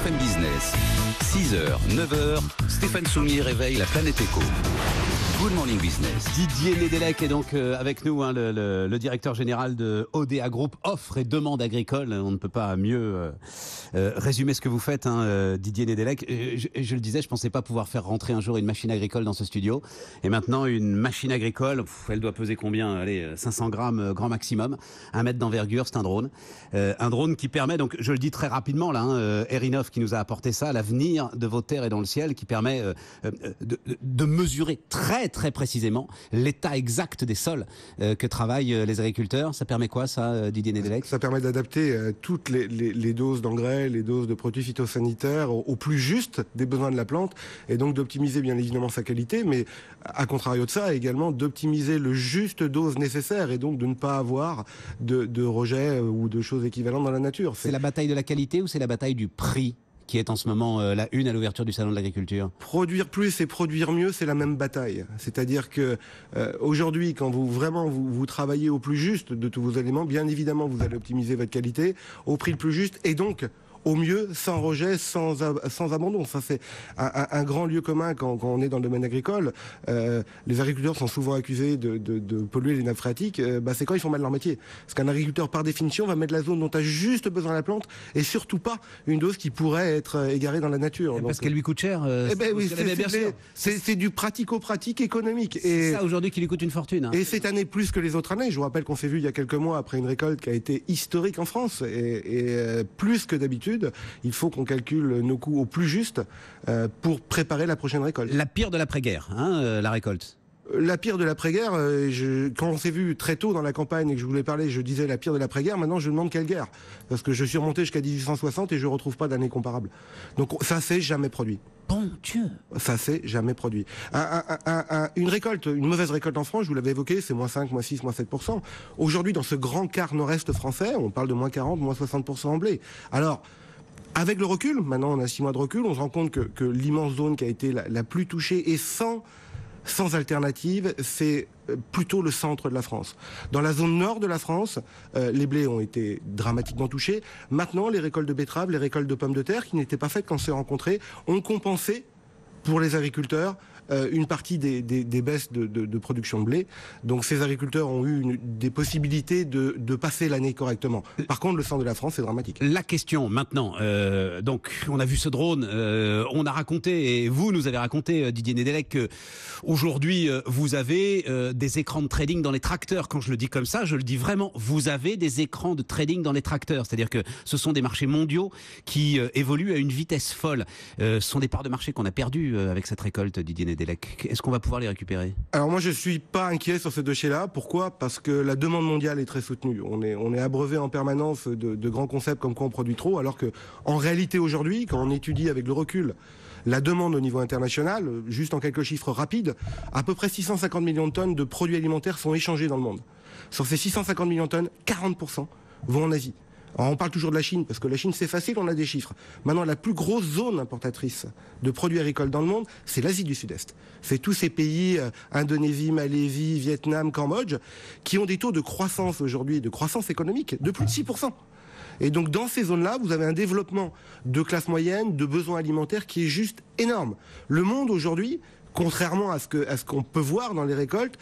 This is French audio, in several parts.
BFM Business, 6h, 9h, Stéphane Soumier réveille la planète éco. Good Morning Business. Didier Nedelec est donc avec nous, hein, le directeur général de ODA Group, offre et demande agricole. On ne peut pas mieux résumer ce que vous faites, hein, Didier Nedelec. Je le disais, je ne pensais pas pouvoir faire rentrer un jour une machine agricole dans ce studio. Et maintenant, une machine agricole, elle doit peser combien? Allez, 500 grammes grand maximum, 1 mètre d'envergure, c'est un drone. Un drone qui permet, donc je le dis très rapidement là, hein, Erinov qui nous a apporté ça, l'avenir de vos terres et dans le ciel, qui permet de mesurer très précisément l'état exact des sols que travaillent les agriculteurs. Ça permet quoi, ça, Didier Nedelec? Ça permet d'adapter toutes les doses d'engrais, les doses de produits phytosanitaires au plus juste des besoins de la plante, et donc d'optimiser bien évidemment sa qualité, mais à contrario de ça, également d'optimiser le juste dose nécessaire, et donc de ne pas avoir de rejets ou de choses équivalentes dans la nature. C'est la bataille de la qualité ou c'est la bataille du prix qui est en ce moment la une à l'ouverture du Salon de l'Agriculture? Produire plus et produire mieux, c'est la même bataille. C'est-à-dire que aujourd'hui, quand vous travaillez au plus juste de tous vos éléments, bien évidemment, vous allez optimiser votre qualité au prix le plus juste, et donc au mieux, sans rejet, sans abandon. Ça, c'est un grand lieu commun quand on est dans le domaine agricole. Les agriculteurs sont souvent accusés de polluer les nappes phréatiques. C'est quand ils font mal leur métier. Parce qu'un agriculteur, par définition, va mettre la zone dont a juste besoin la plante, et surtout pas une dose qui pourrait être égarée dans la nature. Parce qu'elle lui coûte cher. Oui, c'est du pratico-pratique économique. C'est ça aujourd'hui qui lui coûte une fortune. Hein. Et cette année, plus que les autres années, je vous rappelle qu'on s'est vu il y a quelques mois après une récolte qui a été historique en France, et plus que d'habitude, il faut qu'on calcule nos coûts au plus juste pour préparer la prochaine récolte. La pire de l'après-guerre, hein, la récolte. La pire de l'après-guerre, quand on s'est vu très tôt dans la campagne et que je voulais parler, je disais la pire de l'après-guerre. Maintenant, je demande quelle guerre, parce que je suis remonté jusqu'à 1860 et je retrouve pas d'année comparable. Donc ça s'est jamais produit. Bon Dieu. Ça s'est jamais produit. Une récolte, une mauvaise récolte en France, je vous l'avais évoqué, c'est moins 5, moins 6, moins 7%. Aujourd'hui, dans ce grand quart nord-est français, on parle de moins 40, moins 60% en blé. Alors, avec le recul, maintenant on a 6 mois de recul, on se rend compte que l'immense zone qui a été la plus touchée et sans alternative, c'est plutôt le centre de la France. Dans la zone nord de la France, les blés ont été dramatiquement touchés. Maintenant, les récoltes de betteraves, les récoltes de pommes de terre, qui n'étaient pas faites quand on s'est rencontrés, ont compensé pour les agriculteurs une partie des baisses de production de blé. Donc ces agriculteurs ont eu des possibilités de passer l'année correctement. Par contre, le centre de la France, c'est dramatique. La question maintenant, donc on a vu ce drone, on a raconté, et vous nous avez raconté, Didier Nedelec, que aujourd'hui vous avez des écrans de trading dans les tracteurs. Quand je le dis comme ça, je le dis vraiment, vous avez des écrans de trading dans les tracteurs. C'est-à-dire que ce sont des marchés mondiaux qui évoluent à une vitesse folle. Ce sont des parts de marché qu'on a perdues avec cette récolte, Didier Nedelec. Est-ce qu'on va pouvoir les récupérer? Alors moi je suis pas inquiet sur ce dossier-là. Pourquoi? Parce que la demande mondiale est très soutenue. On est abreuvé en permanence de grands concepts comme quoi on produit trop, alors que en réalité aujourd'hui, quand on étudie avec le recul la demande au niveau international, juste en quelques chiffres rapides, à peu près 650 millions de tonnes de produits alimentaires sont échangés dans le monde. Sur ces 650 millions de tonnes, 40% vont en Asie. Alors on parle toujours de la Chine, parce que la Chine c'est facile, on a des chiffres. Maintenant, la plus grosse zone importatrice de produits agricoles dans le monde, c'est l'Asie du Sud-Est. C'est tous ces pays, Indonésie, Malaisie, Vietnam, Cambodge, qui ont des taux de croissance aujourd'hui, de croissance économique, de plus de 6%. Et donc dans ces zones-là, vous avez un développement de classe moyenne, de besoins alimentaires qui est juste énorme. Le monde aujourd'hui, contrairement à ce qu'on peut voir dans les récoltes,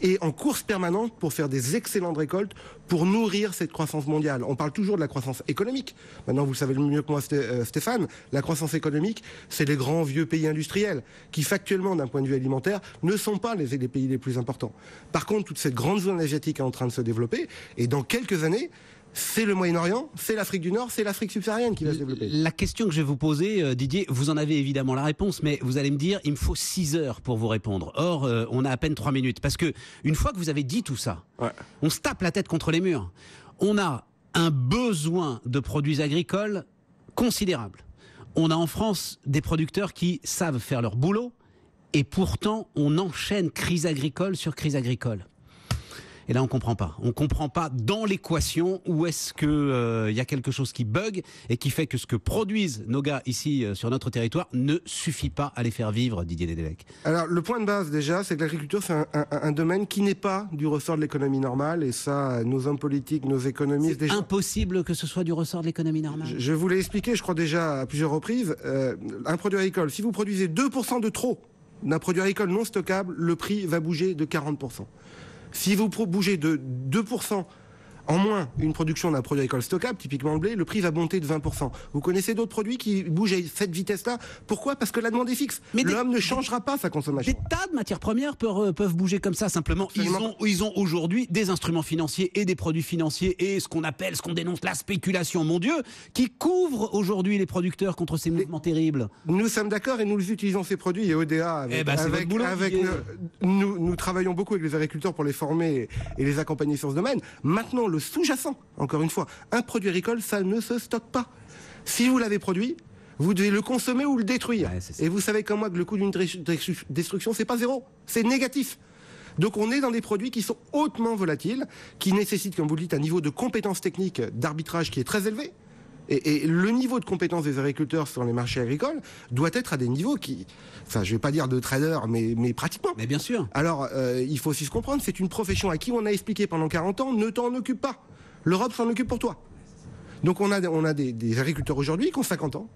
et en course permanente pour faire des excellentes récoltes, pour nourrir cette croissance mondiale. On parle toujours de la croissance économique. Maintenant, vous le savez mieux que moi, Stéphane, la croissance économique, c'est les grands vieux pays industriels qui, factuellement, d'un point de vue alimentaire, ne sont pas les pays les plus importants. Par contre, toute cette grande zone asiatique est en train de se développer, et dans quelques années, c'est le Moyen-Orient, c'est l'Afrique du Nord, c'est l'Afrique subsaharienne qui va se développer. La question que je vais vous poser, Didier, vous en avez évidemment la réponse, mais vous allez me dire, il me faut 6 heures pour vous répondre. Or, on a à peine 3 minutes. Parce que une fois que vous avez dit tout ça, ouais, on se tape la tête contre les murs. On a un besoin de produits agricoles considérable. On a en France des producteurs qui savent faire leur boulot, et pourtant, on enchaîne crise agricole sur crise agricole. Et là, on comprend pas. On comprend pas dans l'équation où est-ce que y a quelque chose qui bug et qui fait que ce que produisent nos gars ici sur notre territoire ne suffit pas à les faire vivre, Didier Nedelec. Alors, le point de base, déjà, c'est que l'agriculture, c'est un domaine qui n'est pas du ressort de l'économie normale. Et ça, nos hommes politiques, nos économistes... C'est impossible que ce soit du ressort de l'économie normale. Je vous l'ai expliqué, je crois déjà à plusieurs reprises. Un produit agricole, si vous produisez 2% de trop d'un produit agricole non stockable, le prix va bouger de 40%. Si vous bougez de 2% en moins une production d'un produit agricole stockable, typiquement le blé, le prix va monter de 20%. Vous connaissez d'autres produits qui bougent à cette vitesse-là? Pourquoi? Parce que la demande est fixe. L'homme ne changera pas sa consommation. Des tas de matières premières peuvent bouger comme ça. Simplement, ils ont aujourd'hui des instruments financiers et des produits financiers et ce qu'on dénonce la spéculation, mon Dieu, qui couvre aujourd'hui les producteurs contre ces mouvements terribles. Nous sommes d'accord et nous utilisons ces produits et ODA nous travaillons beaucoup avec les agriculteurs pour les former et les accompagner sur ce domaine. Maintenant, le sous-jacent, encore une fois, un produit agricole, ça ne se stocke pas. Si vous l'avez produit, vous devez le consommer ou le détruire. Ouais, et vous savez comme moi que le coût d'une destruction, c'est pas zéro, c'est négatif. Donc on est dans des produits qui sont hautement volatiles, qui nécessitent, comme vous le dites, un niveau de compétence technique, d'arbitrage qui est très élevé. Et le niveau de compétence des agriculteurs sur les marchés agricoles doit être à des niveaux qui, enfin, je vais pas dire de traders, mais pratiquement. Mais bien sûr. Alors, il faut aussi se comprendre, c'est une profession à qui on a expliqué pendant 40 ans, ne t'en occupe pas. L'Europe s'en occupe pour toi. Donc on a des agriculteurs aujourd'hui qui ont 50 ans,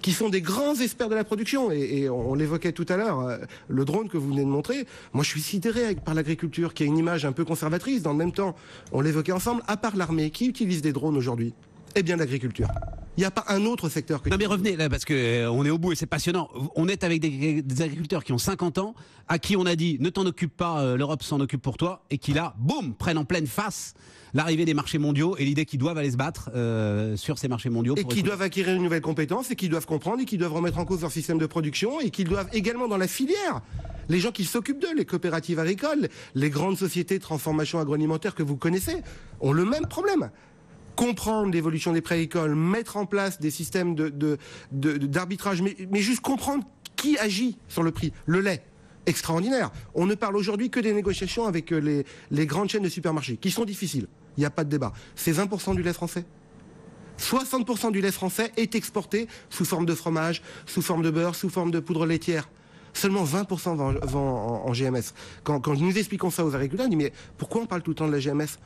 qui sont des grands experts de la production. Et on l'évoquait tout à l'heure, le drone que vous venez de montrer. Moi, je suis sidéré par l'agriculture, qui a une image un peu conservatrice. Dans le même temps, on l'évoquait ensemble, à part l'armée, qui utilise des drones aujourd'hui? Eh bien, l'agriculture. Il n'y a pas un autre secteur que... Non mais revenez là, parce que on est au bout et c'est passionnant. On est avec des agriculteurs qui ont 50 ans, à qui on a dit ne t'en occupe pas, l'Europe s'en occupe pour toi, et qui là, boum, prennent en pleine face l'arrivée des marchés mondiaux et l'idée qu'ils doivent aller se battre sur ces marchés mondiaux. Et qui doivent acquérir une nouvelle compétence, et qui doivent comprendre, et qui doivent remettre en cause leur système de production, et qui doivent également dans la filière, les gens qui s'occupent d'eux, les coopératives agricoles, les grandes sociétés de transformation agroalimentaire que vous connaissez, ont le même problème. Comprendre l'évolution des prix agricoles, mettre en place des systèmes d'arbitrage, mais juste comprendre qui agit sur le prix. Le lait, extraordinaire. On ne parle aujourd'hui que des négociations avec les grandes chaînes de supermarchés, qui sont difficiles. Il n'y a pas de débat. C'est 20% du lait français. 60% du lait français est exporté sous forme de fromage, sous forme de beurre, sous forme de poudre laitière. Seulement 20% vont en GMS. Quand nous expliquons ça aux agriculteurs, on dit mais pourquoi on parle tout le temps de la GMS ?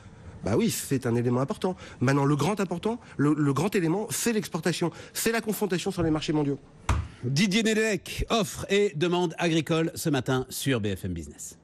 Bah oui, c'est un élément important. Maintenant, le grand élément, c'est l'exportation, c'est la confrontation sur les marchés mondiaux. Didier Nedelec, offre et demande agricole ce matin sur BFM Business.